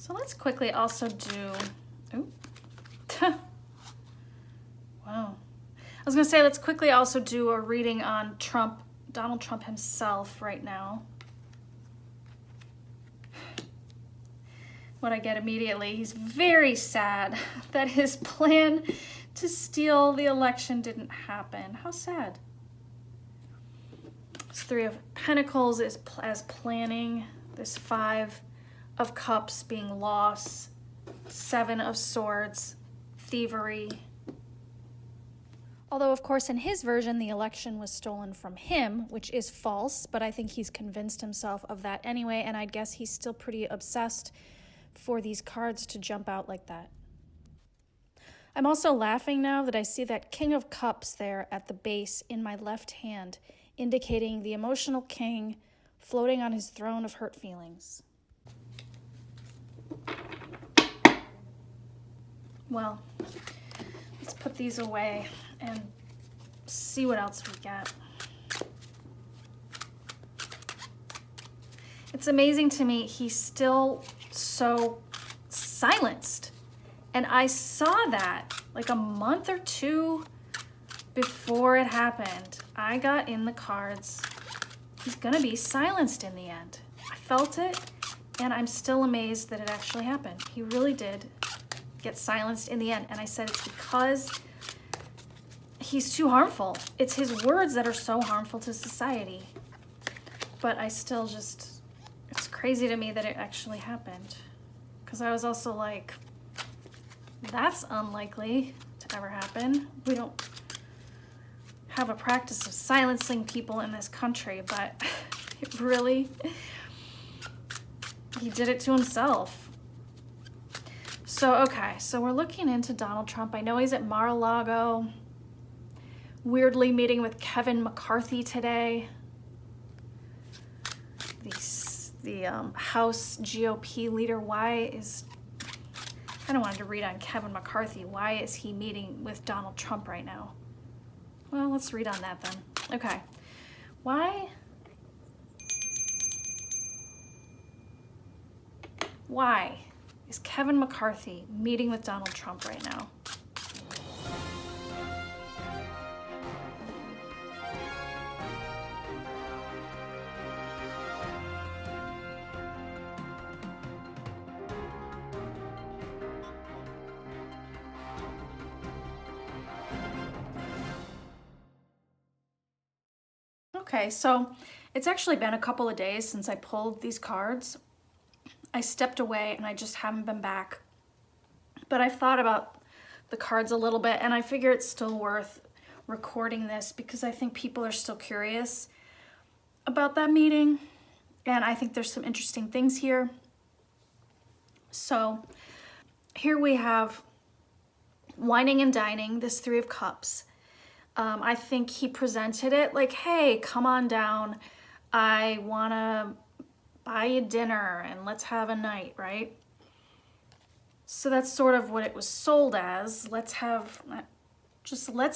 So let's quickly also do, ooh. Wow. I was gonna say, let's quickly also do a reading on Trump, Donald Trump himself right now. What I get immediately, he's very sad that his plan to steal the election didn't happen. How sad. This Three of Pentacles is as planning. This Five of Cups being loss. Seven of Swords, thievery. Although, of course, in his version, the election was stolen from him, which is false, but I think he's convinced himself of that anyway, and I guess he's still pretty obsessed for these cards to jump out like that. I'm also laughing now that I see that King of Cups there at the base in my left hand, indicating the emotional king floating on his throne of hurt feelings. Well, let's put these away and see what else we get. It's amazing to me, he's still so silenced. And I saw that like a month or two before it happened. I got in the cards, he's gonna be silenced in the end. I felt it, and I'm still amazed that it actually happened. He really did get silenced in the end. And I said it's because he's too harmful. It's his words that are so harmful to society. But I still just, it's crazy to me that it actually happened. Because I was also like, that's unlikely to ever happen. We don't have a practice of silencing people in this country, but it really, he did it to himself. So, okay, so we're looking into Donald Trump. I know he's at Mar-a-Lago, weirdly meeting with Kevin McCarthy today. The House GOP leader. I kind of wanted to read on Kevin McCarthy. Why is he meeting with Donald Trump right now? Well, let's read on that then. Okay. Why is Kevin McCarthy meeting with Donald Trump right now? Okay, so it's actually been a couple of days since I pulled these cards. I stepped away and I just haven't been back. But I've thought about the cards a little bit, and I figure it's still worth recording this because I think people are still curious about that meeting. And I think there's some interesting things here. So here we have wining and dining, this Three of Cups. I think he presented it like, hey, come on down. I want to buy you dinner and let's have a night, right? So that's sort of what it was sold as. Let's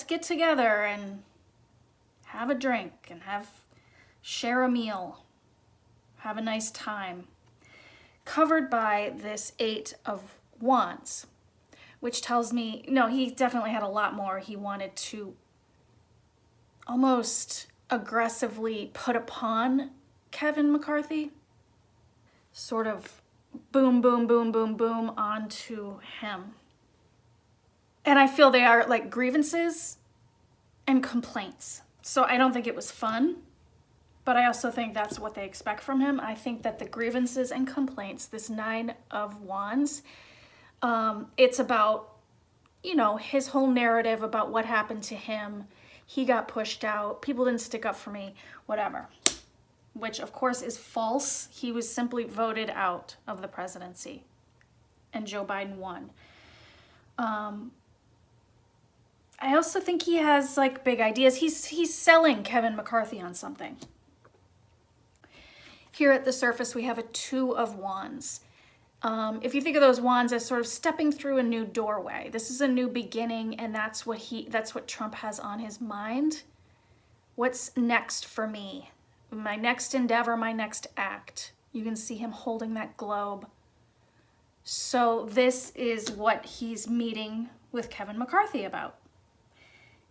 get together and have a drink and share a meal, have a nice time. Covered by this Eight of Wands, which tells me, no, he definitely had a lot more he wanted to almost aggressively put upon Kevin McCarthy. Sort of boom, boom, boom, boom, boom onto him. And I feel they are like grievances and complaints. So I don't think it was fun, but I also think that's what they expect from him. I think that the grievances and complaints, this Nine of Wands, it's about, his whole narrative about what happened to him. He got pushed out. People didn't stick up for me, whatever. Which, of course, is false. He was simply voted out of the presidency, and Joe Biden won. I also think he has, like, big ideas. He's selling Kevin McCarthy on something. Here at the surface, we have a Two of Wands. If you think of those wands as sort of stepping through a new doorway, this is a new beginning, and that's what Trump has on his mind. What's next for me? My next endeavor, my next act. You can see him holding that globe. So this is what he's meeting with Kevin McCarthy about.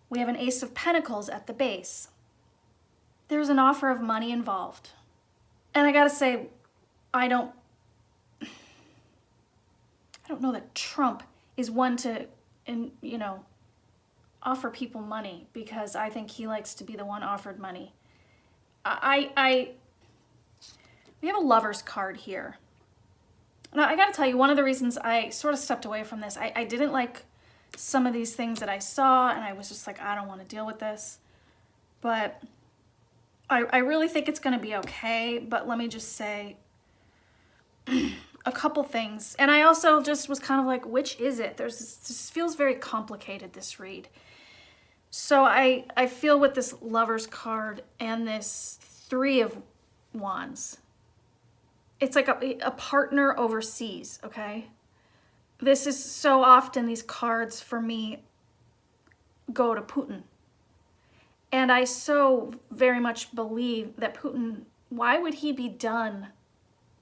We have an Ace of Pentacles at the base. There's an offer of money involved. And I gotta say, I don't know that Trump is one to, offer people money, because I think he likes to be the one offered money. We have a Lover's card here. Now, I gotta tell you, one of the reasons I sort of stepped away from this, I didn't like some of these things that I saw, and I was just like, I don't want to deal with this. But I really think it's gonna be okay, but let me just say a couple things. And I also just was kind of like, which is it? This feels very complicated, this read. So I feel with this Lover's card and this Three of Wands, it's like a partner overseas, okay? This is so often, these cards for me go to Putin. And I so very much believe that Putin, why would he be done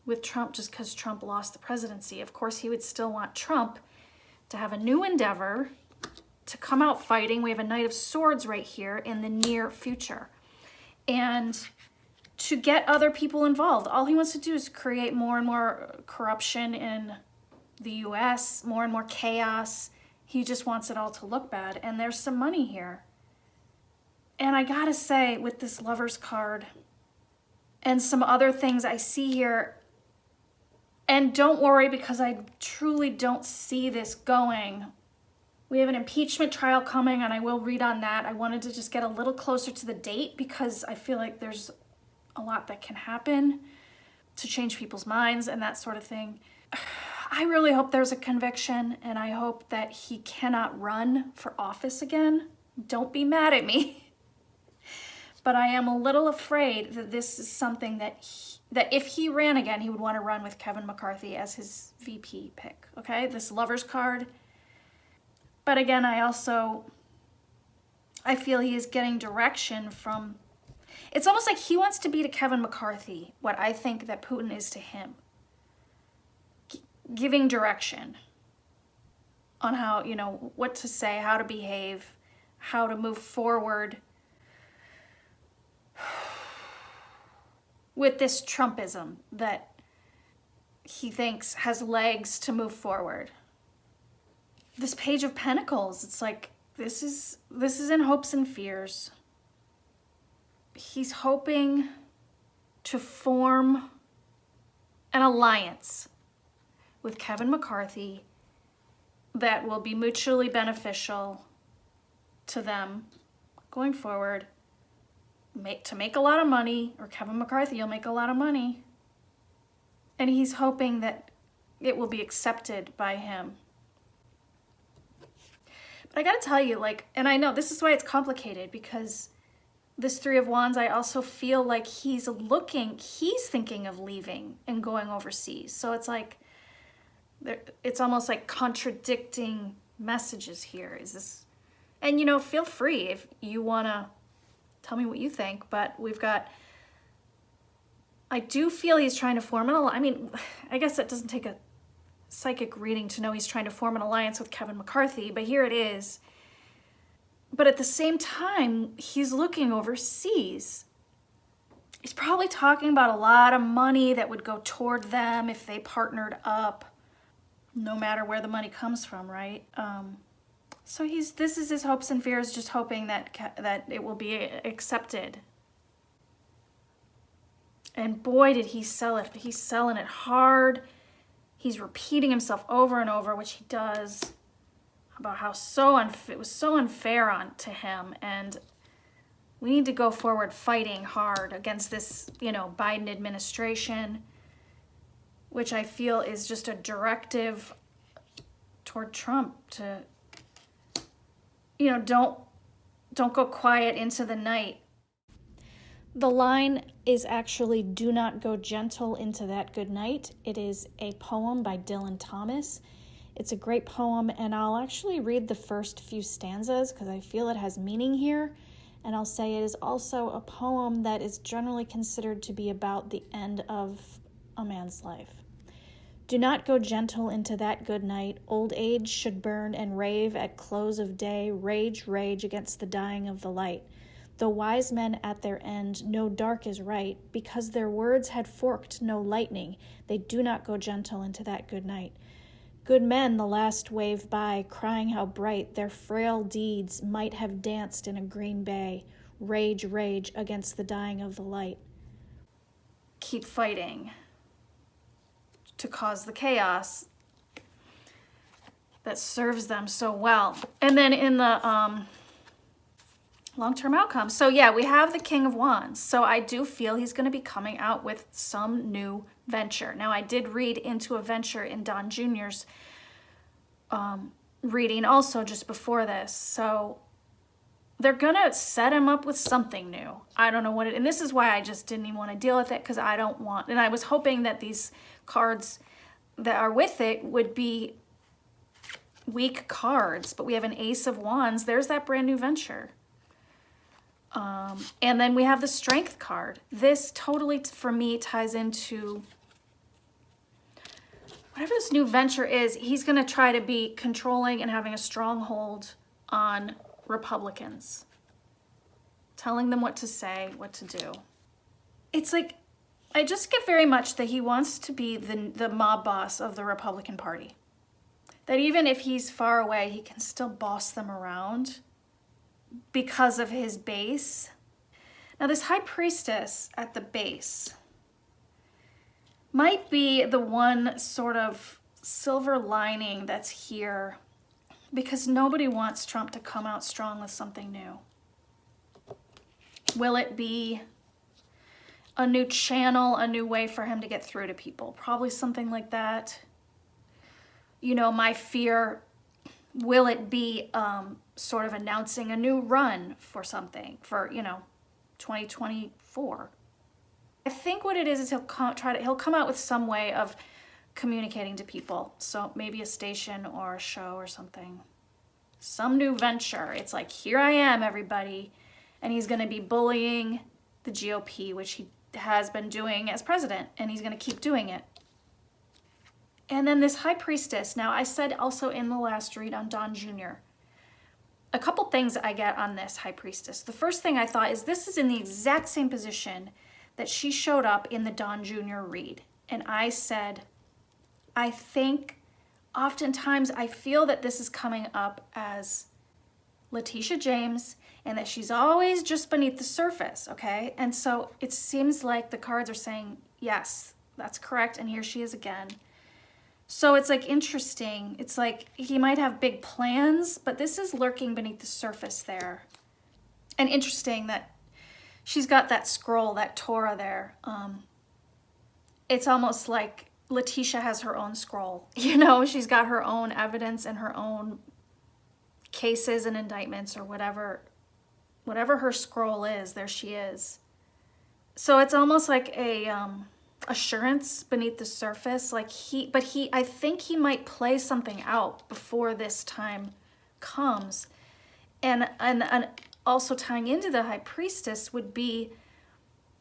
with Trump just because Trump lost the presidency? Of course, he would still want Trump to have a new endeavor, to come out fighting. We have a Knight of Swords right here in the near future. And to get other people involved. All he wants to do is create more and more corruption in the US, more and more chaos. He just wants it all to look bad. And there's some money here. And I gotta say, with this Lover's card and some other things I see here, and don't worry, because I truly don't see this going. We have an impeachment trial coming, and I will read on that. I wanted to just get a little closer to the date, because I feel like there's a lot that can happen to change people's minds and that sort of thing. I really hope there's a conviction, and I hope that he cannot run for office again. Don't be mad at me. But I am a little afraid that this is something that if he ran again, he would want to run with Kevin McCarthy as his VP pick, okay? This Lover's card. But again, I feel he is getting direction from, it's almost like he wants to be to Kevin McCarthy what I think that Putin is to him. Giving direction on how, what to say, how to behave, how to move forward with this Trumpism that he thinks has legs to move forward. This Page of Pentacles, it's like, this is in hopes and fears. He's hoping to form an alliance with Kevin McCarthy that will be mutually beneficial to them going forward, to make a lot of money, or Kevin McCarthy will make a lot of money. And he's hoping that it will be accepted by him. But I gotta tell you, and I know this is why it's complicated, because this Three of Wands, I also feel like he's thinking of leaving and going overseas. So it's like, it's almost like contradicting messages here. Is this, and feel free if you wanna tell me what you think, but I do feel he's trying to form I guess that doesn't take a psychic reading to know he's trying to form an alliance with Kevin McCarthy, but here it is. But at the same time, he's looking overseas. He's probably talking about a lot of money that would go toward them if they partnered up, no matter where the money comes from, right? So this is his hopes and fears, just hoping that it will be accepted. And boy, did he sell it. He's selling it hard. He's repeating himself over and over, which he does, about how it was so unfair to him. And we need to go forward fighting hard against this, Biden administration, which I feel is just a directive toward Trump to, don't go quiet into the night. The line is actually "Do not go gentle into that good night." It is a poem by Dylan Thomas. It's a great poem, and I'll actually read the first few stanzas because I feel it has meaning here. And I'll say it is also a poem that is generally considered to be about the end of a man's life. Do not go gentle into that good night. Old age should burn and rave at close of day. Rage, rage against the dying of the light. Though wise men at their end know dark is right, because their words had forked no lightning, they do not go gentle into that good night. Good men the last wave by, crying how bright their frail deeds might have danced in a green bay. Rage, rage against the dying of the light. Keep fighting to cause the chaos that serves them so well. And then in the long-term outcomes. So yeah, we have the King of Wands. So I do feel he's going to be coming out with some new venture. Now, I did read into a venture in Don Jr.'s reading also just before this. So they're going to set him up with something new. I don't know what it, and this is why I just didn't even want to deal with it, because I don't want, and I was hoping that these cards that are with it would be weak cards, but we have an Ace of Wands. There's that brand new venture. And then we have the Strength card. This totally, for me, ties into whatever this new venture is. He's going to try to be controlling and having a stronghold on Republicans, telling them what to say, what to do. It's like, I just get very much that he wants to be the mob boss of the Republican Party. That even if he's far away, he can still boss them around because of his base. Now, this High Priestess at the base might be the one sort of silver lining that's here, because nobody wants Trump to come out strong with something new. Will it be a new channel, a new way for him to get through to people? Probably something like that. You know, my fear, will it be sort of announcing a new run for something for, 2024? I think what it is he'll come out with some way of communicating to people. So maybe a station or a show or something. Some new venture. It's like, here I am, everybody. And he's going to be bullying the GOP, which he has been doing as president, and he's going to keep doing it. And then this High Priestess. Now, I said also in the last read on Don Jr., a couple things I get on this High Priestess. The first thing I thought is this is in the exact same position that she showed up in the Don Jr. read. And I said, I think oftentimes I feel that this is coming up as Letitia James, and that she's always just beneath the surface, okay? And so it seems like the cards are saying, yes, that's correct, and here she is again. So it's like interesting. It's like he might have big plans, but this is lurking beneath the surface there. And interesting that she's got that scroll, that Torah there. It's almost like Letitia has her own scroll. She's got her own evidence and her own cases and indictments or whatever her scroll is, there she is. So it's almost like a assurance beneath the surface. I think he might play something out before this time comes. And also tying into the High Priestess would be,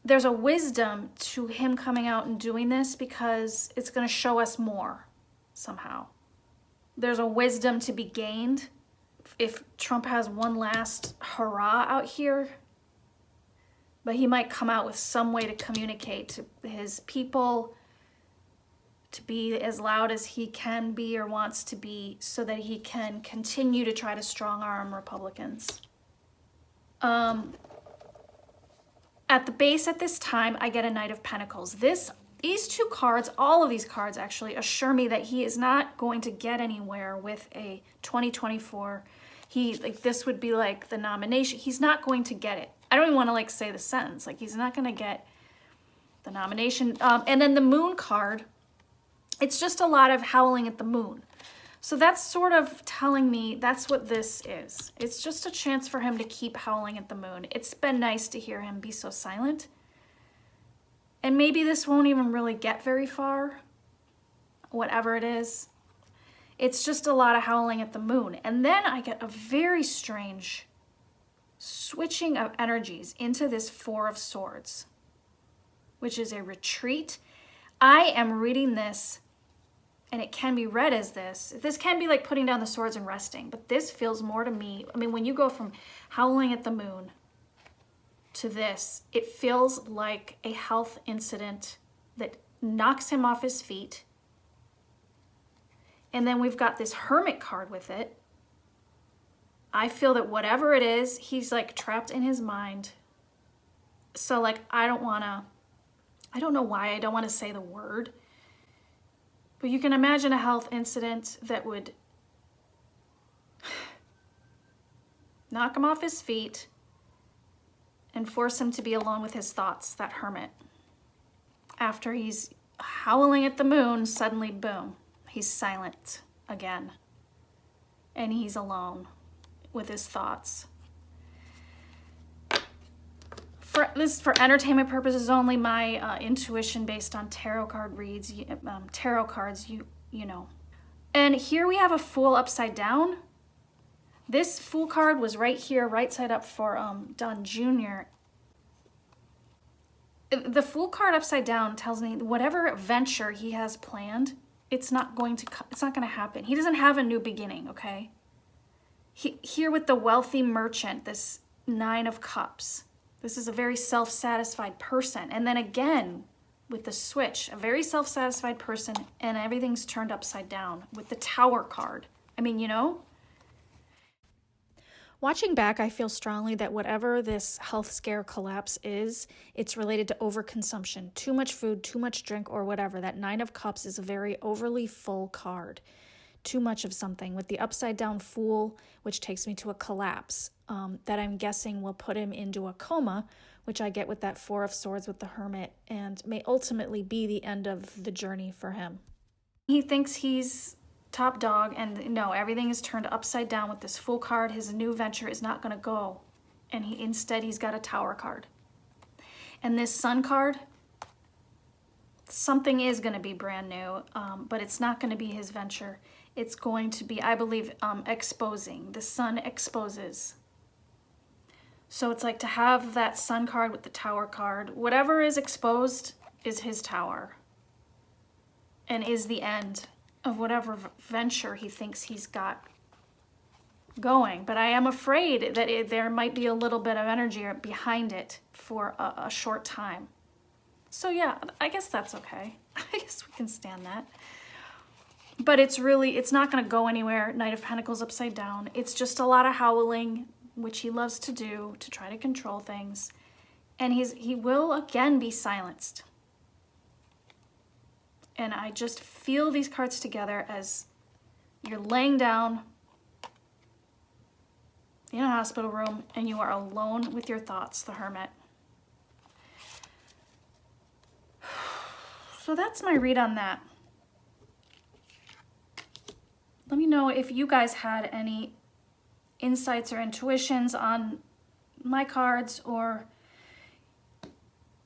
there's a wisdom to him coming out and doing this because it's going to show us more somehow. There's a wisdom to be gained if Trump has one last hurrah out here, but he might come out with some way to communicate to his people, to be as loud as he can be or wants to be, so that he can continue to try to strong arm Republicans. At the base at this time, I get a Knight of Pentacles. These two cards, all of these cards actually, assure me that he is not going to get anywhere with a 2024. This would be like the nomination. He's not going to get it. I don't even want to say the sentence. He's not going to get the nomination. And then the Moon card, it's just a lot of howling at the moon. So that's sort of telling me that's what this is. It's just a chance for him to keep howling at the moon. It's been nice to hear him be so silent. And maybe this won't even really get very far, whatever it is. It's just a lot of howling at the moon. And then I get a very strange switching of energies into this Four of Swords, which is a retreat. I am reading this and it can be read as this. This can be like putting down the swords and resting, but this feels more to me. I mean, when you go from howling at the moon to this, it feels like a health incident that knocks him off his feet. And then we've got this hermit card with it. I feel that whatever it is, he's like trapped in his mind. So like, I don't know why I don't want to say the word, but you can imagine a health incident that would knock him off his feet and force him to be alone with his thoughts, that hermit. After he's howling at the moon, suddenly, boom, he's silent again. And he's alone with his thoughts. This is for entertainment purposes only, my intuition based on tarot card reads, tarot cards, you know. And here we have a Fool upside down. This Fool card was right here, right side up for Don Jr. The Fool card upside down tells me whatever venture he has planned, it's not going to happen. He doesn't have a new beginning, okay? Here with the wealthy merchant, this Nine of Cups. This is a very self-satisfied person. And then again, with the switch, a very self-satisfied person, and everything's turned upside down with the Tower card. I mean, you know? Watching back, I feel strongly that whatever this health scare collapse is, it's related to overconsumption. Too much food, too much drink, or whatever. That Nine of Cups is a very overly full card. Too much of something. With the upside down Fool, which takes me to a collapse, that I'm guessing will put him into a coma, which I get with that Four of Swords with the Hermit, and may ultimately be the end of the journey for him. He thinks he's top dog, and no, everything is turned upside down with this Fool card. His new venture is not going to go, and instead he's got a Tower card. And this Sun card, something is going to be brand new, but it's not going to be his venture. It's going to be, I believe, exposing. The Sun exposes. So it's like to have that Sun card with the Tower card. Whatever is exposed is his Tower, and is the end of whatever venture he thinks he's got going. But I am afraid that there might be a little bit of energy behind it for a short time. So yeah, I guess that's okay. I guess we can stand that. But it's not going to go anywhere. Knight of Pentacles upside down. It's just a lot of howling, which he loves to do to try to control things. And he will again be silenced. And I just feel these cards together as you're laying down in a hospital room and you are alone with your thoughts, the Hermit. So that's my read on that. Let me know if you guys had any insights or intuitions on my cards or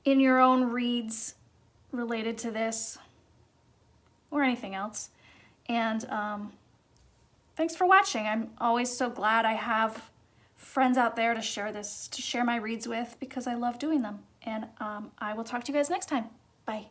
in your own reads related to this or anything else. And thanks for watching. I'm always so glad I have friends out there to share my reads with, because I love doing them. And I will talk to you guys next time. Bye.